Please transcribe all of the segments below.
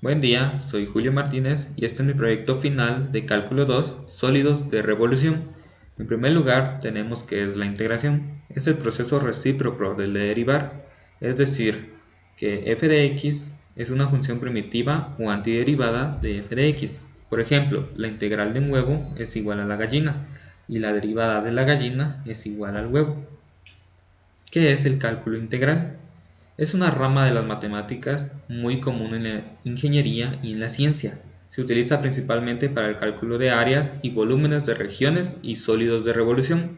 Buen día, soy Julio Martínez y este es mi proyecto final de Cálculo 2, sólidos de revolución. En primer lugar, tenemos que es la integración. Es el proceso recíproco del de derivar, es decir, que f de x es una función primitiva o antiderivada de f de x. Por ejemplo, la integral de un huevo es igual a la gallina y la derivada de la gallina es igual al huevo. ¿Qué es el cálculo integral? Es una rama de las matemáticas muy común en la ingeniería y en la ciencia. Se utiliza principalmente para el cálculo de áreas y volúmenes de regiones y sólidos de revolución.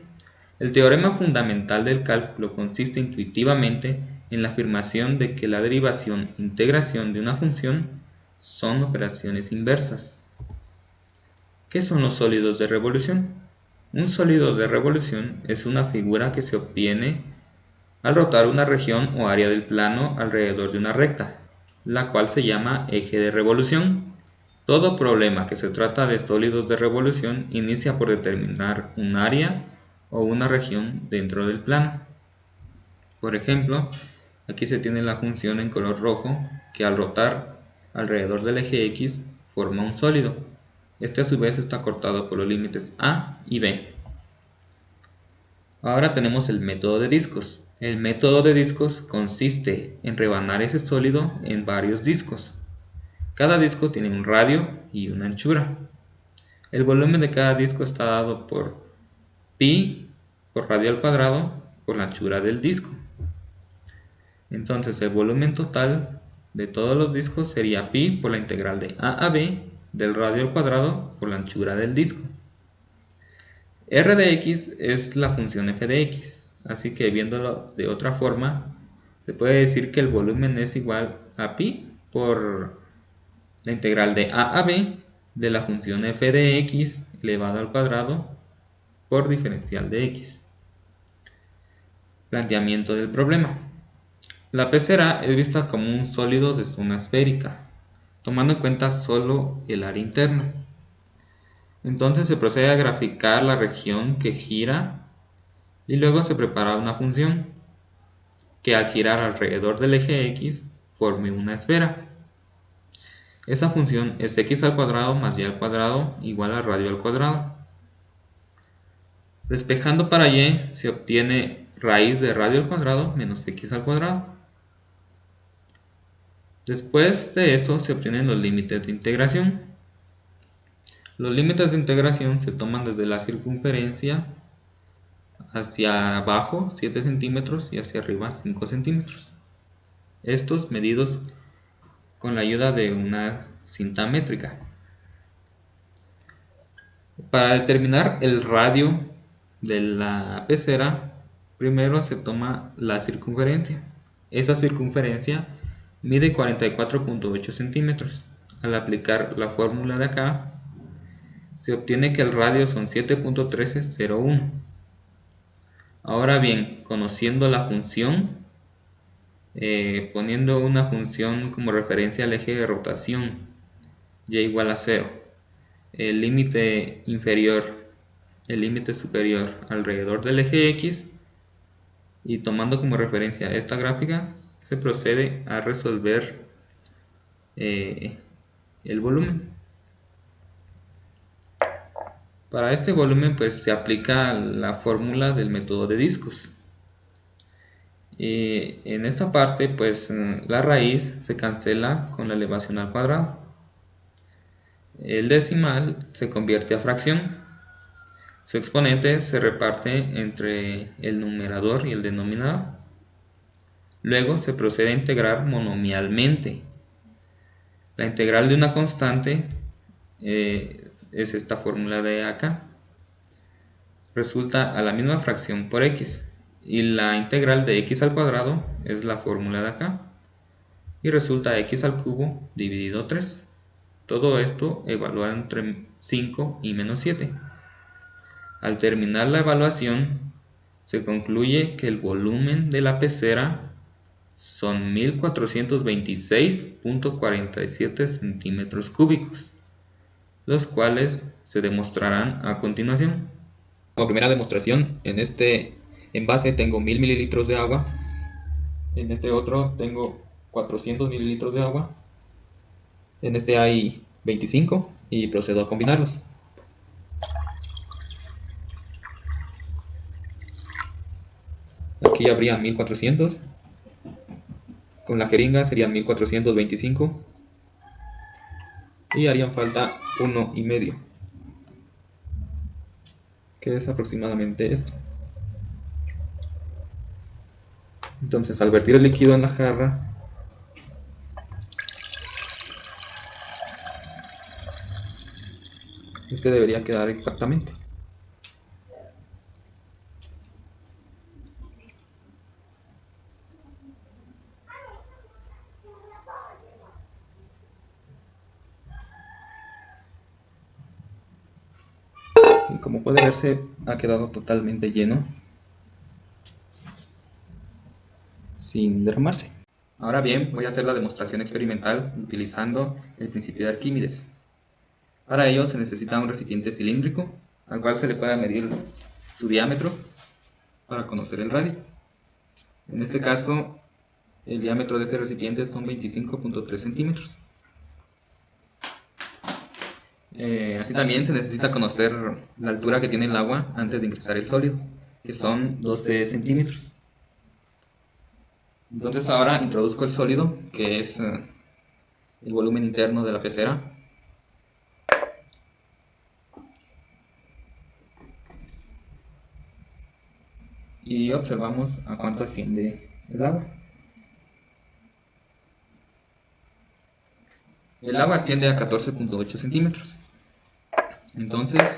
El teorema fundamental del cálculo consiste intuitivamente en la afirmación de que la derivación e integración de una función son operaciones inversas. ¿Qué son los sólidos de revolución? Un sólido de revolución es una figura que se obtiene al rotar una región o área del plano alrededor de una recta, la cual se llama eje de revolución. Todo problema que se trata de sólidos de revolución inicia por determinar un área o una región dentro del plano. Por ejemplo, aquí se tiene la función en color rojo que al rotar alrededor del eje X forma un sólido. Este a su vez está cortado por los límites A y B. Ahora tenemos el método de discos. El método de discos consiste en rebanar ese sólido en varios discos. Cada disco tiene un radio y una anchura. El volumen de cada disco está dado por pi por radio al cuadrado por la anchura del disco. Entonces el volumen total de todos los discos sería pi por la integral de a b del radio al cuadrado por la anchura del disco. R de x es la función f de x, así que viéndolo de otra forma, se puede decir que el volumen es igual a pi por la integral de a b de la función f de x elevado al cuadrado por diferencial de x. Planteamiento del problema. La pecera es vista como un sólido de zona esférica, tomando en cuenta solo el área interna. Entonces se procede a graficar la región que gira y luego se prepara una función que al girar alrededor del eje X forme una esfera. Esa función es x al cuadrado más y al cuadrado igual a radio al cuadrado. Despejando para y se obtiene raíz de radio al cuadrado menos x al cuadrado. Después de eso se obtienen los límites de integración. Los límites de integración se toman desde la circunferencia hacia abajo 7 centímetros y hacia arriba 5 centímetros. Estos medidos con la ayuda de una cinta métrica. Para determinar el radio de la pecera, primero se toma la circunferencia. Esa circunferencia mide 44.8 centímetros. Al aplicar la fórmula de acá, se obtiene que el radio son 7.1301. Ahora bien, conociendo la función, poniendo una función como referencia al eje de rotación, y igual a 0, el límite inferior, el límite superior alrededor del eje X, y tomando como referencia esta gráfica, se procede a resolver el volumen. Para este volumen pues se aplica la fórmula del método de discos. En esta parte pues la raíz se cancela con la elevación al cuadrado. El decimal se convierte a fracción. Su exponente se reparte entre el numerador y el denominador. Luego se procede a integrar monomialmente. La integral de una constante es esta fórmula de acá. Resulta a la misma fracción por x. Y la integral de x al cuadrado es la fórmula de acá. Y resulta x al cubo dividido 3. Todo esto evaluado entre 5 y menos 7. Al terminar la evaluación, se concluye que el volumen de la pecera son 1426.47 centímetros cúbicos, los cuales se demostrarán a continuación. Como primera demostración, en este envase tengo 1000 mililitros de agua, en este otro tengo 400 mililitros de agua, En este hay 25 y procedo a combinarlos. Aquí habría 1400. Con la jeringa serían 1425. Y harían falta 1,5, que es aproximadamente esto. Entonces, al vertir el líquido en la jarra, este debería quedar exactamente. Y como puede verse, ha quedado totalmente lleno, sin derramarse. Ahora bien, voy a hacer la demostración experimental utilizando el principio de Arquímedes. Para ello se necesita un recipiente cilíndrico, al cual se le pueda medir su diámetro para conocer el radio. En este caso, el diámetro de este recipiente son 25.3 centímetros. Así también se necesita conocer la altura que tiene el agua antes de ingresar el sólido, que son 12 centímetros. Entonces ahora introduzco el sólido, que es el volumen interno de la pecera. Y observamos a cuánto asciende el agua. El agua asciende a 14.8 centímetros. Entonces,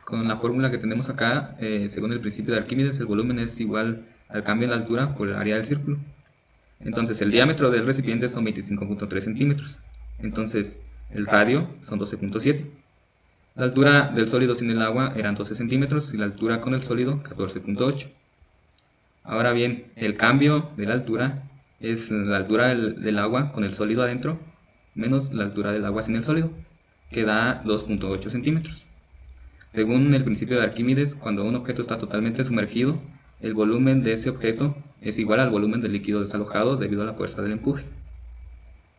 con la fórmula que tenemos acá, según el principio de Arquímedes, el volumen es igual al cambio en la altura por el área del círculo. Entonces, el diámetro del recipiente son 25.3 centímetros. Entonces, el radio son 12.7. La altura del sólido sin el agua eran 12 centímetros y la altura con el sólido 14.8. Ahora bien, el cambio de la altura es la altura del agua con el sólido adentro menos la altura del agua sin el sólido, que da 2.8 centímetros. Según el principio de Arquímedes, cuando un objeto está totalmente sumergido, el volumen de ese objeto es igual al volumen del líquido desalojado debido a la fuerza del empuje.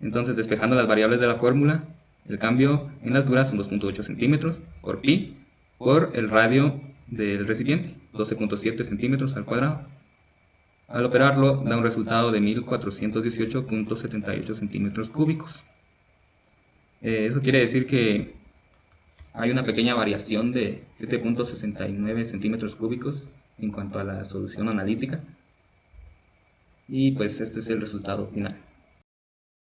Entonces, despejando las variables de la fórmula, el cambio en la altura son 2.8 centímetros por pi por el radio del recipiente, 12.7 centímetros al cuadrado. Al operarlo, da un resultado de 1418.78 centímetros cúbicos. Eso quiere decir que hay una pequeña variación de 7.69 centímetros cúbicos en cuanto a la solución analítica. Y pues este es el resultado final.